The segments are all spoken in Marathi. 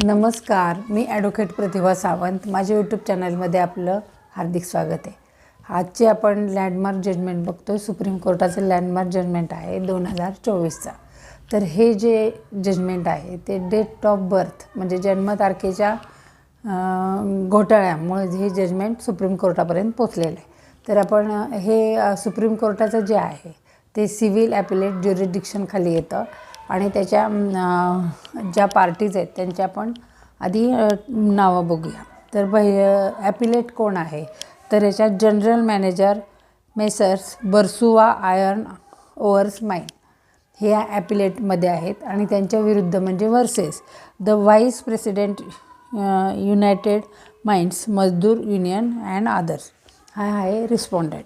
नमस्कार, मी ॲडव्होकेट प्रतिभा सावंत. माझ्या यूट्यूब चॅनलमध्ये आपलं हार्दिक स्वागत आहे. आजचे आपण लँडमार्क जजमेंट बघतो. सुप्रीम कोर्टाचं लँडमार्क जजमेंट आहे 2024चा. तर हे जे जजमेंट आहे ते डेट ऑफ बर्थ म्हणजे जन्मतारखेच्या घोटाळ्यामुळे हे जजमेंट सुप्रीम कोर्टापर्यंत पोचलेलं आहे. तर आपण हे सुप्रीम कोर्टाचं जे आहे ते सिव्हिल ॲपिलेट ज्युरिडिक्शनखाली येतं आणि त्याच्या ज्या पार्टीज आहेत त्यांच्या आपण आधी नावं बघूया. तर ॲपिलेट कोण आहे तर याच्यात general manager messrs Barsua iron ores mine हे ॲपिलेटमध्ये आहेत आणि त्यांच्या विरुद्ध म्हणजे versus the vice president united mines Mazdoor union and others हा आहे रिस्पॉन्डंट.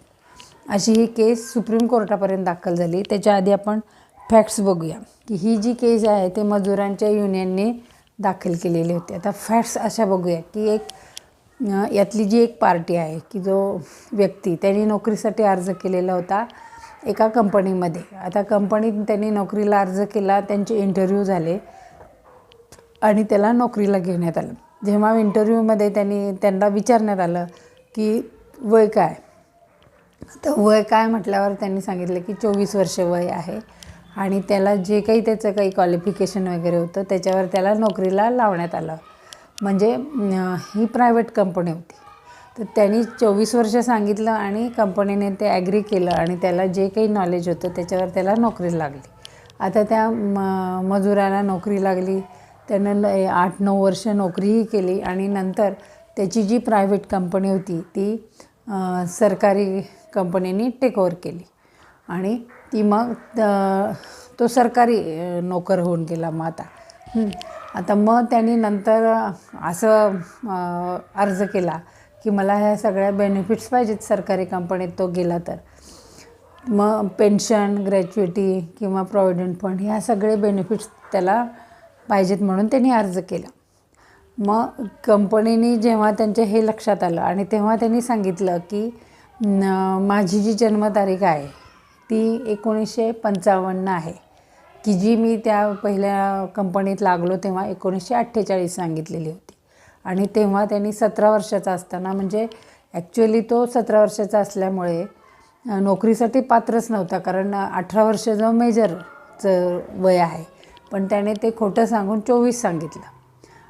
अशी ही केस सुप्रीम कोर्टापर्यंत दाखल झाली. त्याच्या आधी आपण फॅक्ट्स बघूया की ही जी केस आहे ते मजुरांच्या युनियनने दाखल केलेली होती. आता फॅक्ट्स अशा बघूया की यातली जी एक पार्टी आहे की जो व्यक्ती त्यांनी नोकरीसाठी अर्ज केलेला होता एका कंपनीमध्ये. आता कंपनीत त्यांनी नोकरीला अर्ज केला, त्यांचे इंटरव्ह्यू झाले आणि त्याला नोकरीला घेण्यात आलं. जेव्हा इंटरव्ह्यूमध्ये त्यांना विचारण्यात आलं की वय काय, तर वय काय म्हटल्यावर त्यांनी सांगितलं की 24 वर्ष वय आहे आणि त्याला जे काही त्याचं काही क्वालिफिकेशन वगैरे होतं त्याच्यावर त्याला नोकरीला लावण्यात आलं. म्हणजे ही प्रायव्हेट कंपनी होती. तर त्यांनी 24 वर्ष सांगितलं आणि कंपनीने ते ॲग्री केलं आणि त्याला जे काही नॉलेज होतं त्याच्यावर त्याला नोकरी लागली. आता त्या मजुराला नोकरी लागली. त्यानं 8-9 वर्ष नोकरीही केली आणि नंतर त्याची जी प्रायव्हेट कंपनी होती ती सरकारी कंपनीने टेक ओव्हर केली आणि ती मग तो सरकारी नोकर होऊन गेला. मग आता मग त्यांनी नंतर असं अर्ज केला की मला ह्या सगळ्या बेनिफिट्स पाहिजेत सरकारी कंपनीत तो गेला तर. मग पेन्शन, ग्रॅच्युइटी किंवा प्रॉव्हिडंट फंड ह्या सगळे बेनिफिट्स त्याला पाहिजेत म्हणून त्यांनी अर्ज केला. मग कंपनीने जेव्हा त्यांच्या हे लक्षात आलं आणि तेव्हा त्यांनी सांगितलं की माझी जी जन्मतारीख आहे ती 1955 आहे की जी मी त्या पहिल्या कंपनीत लागलो तेव्हा 1948 सांगितलेली होती. आणि तेव्हा त्यांनी 17 वर्षाचा असताना म्हणजे ॲक्च्युअली तो 17 वर्षाचा असल्यामुळे नोकरीसाठी पात्रच नव्हता कारण 18 वर्ष जो मेजरचं वय आहे, पण त्याने ते खोटं सांगून 24 सांगितलं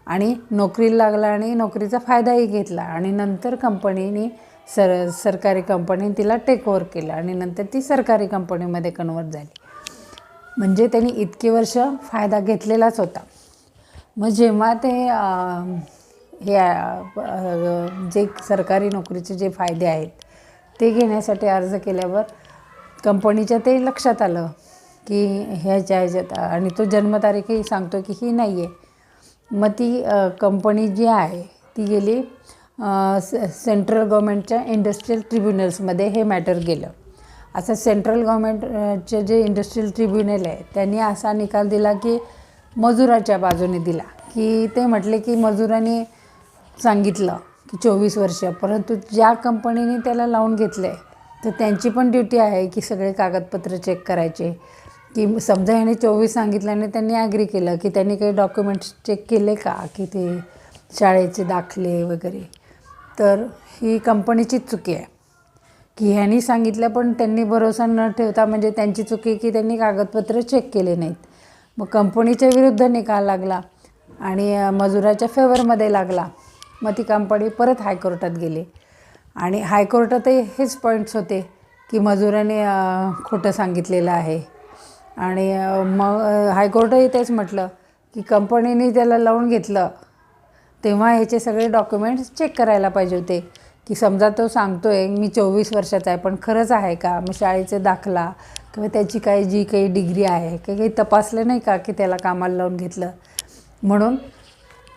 आणि नोकरीला लागला आणि नोकरीचा फायदाही घेतला आणि नंतर कंपनीने सरकारी कंपनीने तिला टेक ओव्हर केलं आणि नंतर ती सरकारी कंपनीमध्ये कन्वर्ट झाली. म्हणजे त्यांनी इतके वर्ष फायदा घेतलेलाच होता. मग जेव्हा ते हे जे सरकारी नोकरीचे जे फायदे आहेत ते घेण्यासाठी अर्ज केल्यावर कंपनीच्या ते लक्षात आलं की ह्याच्यात आणि तो जन्मतारीखही सांगतो की ही नाही आहे. मग ती कंपनी जी आहे ती गेली सेंट्रल गव्हर्मेंटच्या इंडस्ट्रियल ट्रिब्युनल्समध्ये हे मॅटर गेलं. असं सेंट्रल गव्हर्मेंटचे जे इंडस्ट्रियल ट्रिब्युनल आहे त्यांनी असा निकाल दिला की मजुराच्या बाजूने दिला की ते म्हटले की मजुराने सांगितलं की 24 वर्ष, परंतु ज्या कंपनीने त्याला लावून घेतलं आहे तर त्यांची पण ड्युटी आहे की सगळे कागदपत्र चेक करायचे. की समजा ह्याने 24 सांगितल्याने त्यांनी ॲग्री केलं की त्यांनी काही डॉक्युमेंट्स चेक केले का की ते शाळेचे दाखले वगैरे. तर ही कंपनीचीच चुकी आहे की ह्यांनी सांगितलं पण त्यांनी भरोसा न ठेवता म्हणजे त्यांची चुकी की त्यांनी कागदपत्र चेक केले नाहीत. मग कंपनीच्या विरुद्ध निकाल लागला आणि मजुराच्या फेवरमध्ये लागला. मग ती कंपनी परत हायकोर्टात गेली आणि हायकोर्टातही हेच पॉईंट्स होते की मजुराने खोटं सांगितलेलं आहे आणि मग हायकोर्टही तेच म्हटलं की कंपनीने त्याला लावून घेतलं तेव्हा ह्याचे सगळे डॉक्युमेंट्स चेक करायला पाहिजे होते. की समजा तो सांगतो आहे मी 24 वर्षाचा आहे पण खरंच आहे का, मग शाळेचे दाखला किंवा त्याची जी काही डिग्री आहे काही तपासलं नाही का की त्याला कामाला लावून घेतलं. म्हणून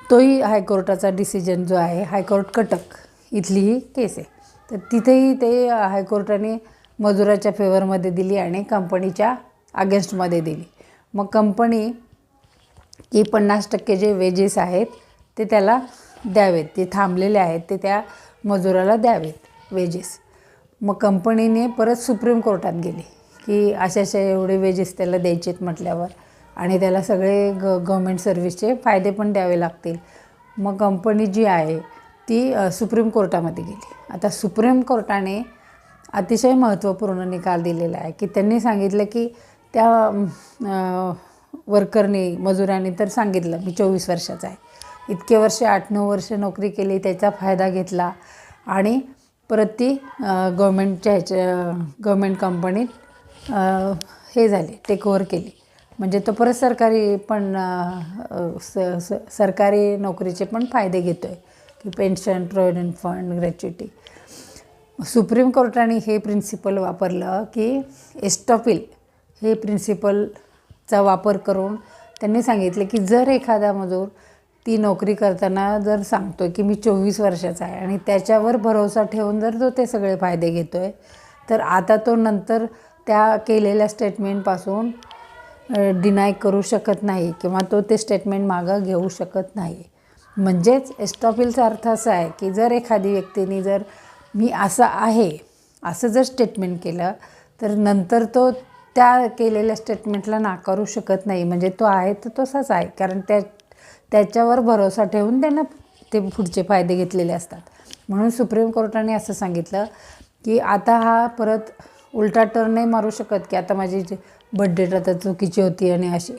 तोही हायकोर्टाचा डिसिजन जो आहे हायकोर्ट कटक इथली ही केस आहे. तर तिथेही ते हायकोर्टाने मजुराच्या फेवरमध्ये दिली आणि कंपनीच्या अगेन्स्टमध्ये दिली. मग कंपनी की 50% जे वेजेस आहेत ते त्याला द्यावेत, ते थांबलेले आहेत ते त्या मजुराला द्यावेत वेजेस. मग कंपनीने परत सुप्रीम कोर्टात गेली की अशा एवढे वेजेस त्याला द्यायचेत म्हटल्यावर आणि त्याला सगळे गव्हर्मेंट सर्व्हिसचे फायदे पण द्यावे लागतील. मग कंपनी जी आहे ती सुप्रीम कोर्टामध्ये गेली. आता सुप्रीम कोर्टाने अतिशय महत्त्वपूर्ण निकाल दिलेला आहे की त्यांनी सांगितलं की त्या वर्करने मजुरांनी तर सांगितलं मी 24 वर्षाचा आहे, इतके वर्ष 8-9 वर्ष नोकरी केली, त्याचा फायदा घेतला आणि परत ती गव्हर्मेंट कंपनीत हे झाले, टेक ओव्हर केली. म्हणजे तो परत सरकारी पण सरकारी नोकरीचे पण फायदे घेतो आहे की pension, provident fund, gratuity. Supreme कोर्टाने हे प्रिन्सिपल वापरलं की एस्टॉपिल हे प्रिन्सिपलचा वापर करून त्यांनी सांगितले की जर एखादा मजूर ती नोकरी करताना जर सांगतो आहे की मी 24 वर्षाचा आहे आणि त्याच्यावर भरोसा ठेवून जर तो ते सगळे फायदे घेतो आहे, तर आता तो नंतर त्या केलेल्या स्टेटमेंटपासून डिनाय करू शकत नाही किंवा तो ते स्टेटमेंट मागं घेऊ शकत नाही. म्हणजेच एस्टॉपिलचा अर्थ असा आहे की जर एखादी व्यक्तीने जर मी असं आहे असं जर स्टेटमेंट केलं तर नंतर तो त्या केलेल्या स्टेटमेंटला नाकारू शकत नाही. म्हणजे तो आहे तर तसाच आहे, कारण त्याच्यावर भरोसा ठेवून त्यांना ते पुढचे फायदे घेतलेले असतात. म्हणून सुप्रीम कोर्टाने असं सांगितलं की आता हा परत उलटा टर्न नाही मारू शकत की आता माझी बर्थडेट आता चुकीची होती आणि अशी.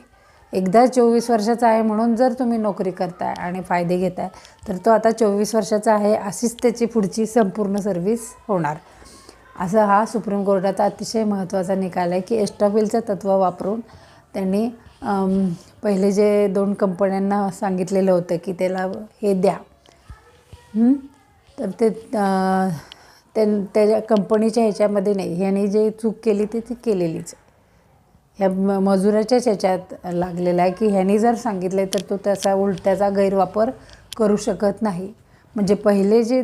एकदा 24 वर्षाचा आहे म्हणून जर तुम्ही नोकरी करताय आणि फायदे घेताय तर तो आता 24 वर्षाचा आहे अशीच त्याची पुढची संपूर्ण सर्व्हिस होणार. असं हा सुप्रीम कोर्टाचा अतिशय महत्त्वाचा निकाल आहे की एस्टॉपिलचं तत्त्व वापरून त्यांनी पहिले जे 2 कंपन्यांना सांगितलेलं होतं की त्याला हे द्या, तर ते त्याच्या कंपनीच्या ह्याच्यामध्ये नाही, ह्याने जे चूक केली ती केलेलीच. ह्या मजुराच्याच ह्याच्यात लागलेला आहे की ह्याने जर सांगितले तर तो त्याचा गैरवापर करू शकत नाही. म्हणजे पहिले जे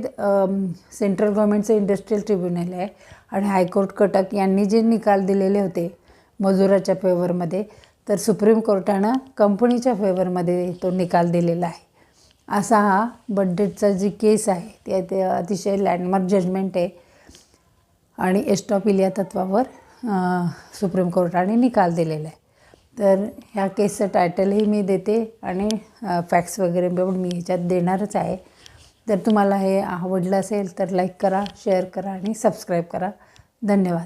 सेंट्रल गव्हर्मेंटचं इंडस्ट्रियल ट्रिब्युनल आहे आणि हायकोर्ट कटक यांनी जे निकाल दिलेले होते मजुराच्या फेवरमध्ये, तर सुप्रीम कोर्टानं कंपनीच्या फेवरमध्ये तो निकाल दिलेला आहे. असा हा बर्थडेटचा जी केस आहे ते अतिशय लँडमार्क जजमेंट आहे आणि एस्टॉपिल या तत्त्वावर सुप्रीम कोर्टाने निकाल दिलेला आहे. तर ह्या केसचं टायटलही मी देते आणि फॅक्ट्स वगैरे पण मी ह्याच्यात देणारच आहे. जर तुम्हाला हे आवडलं असेल तर लाईक करा, शेअर करा आणि सबस्क्राईब करा. धन्यवाद.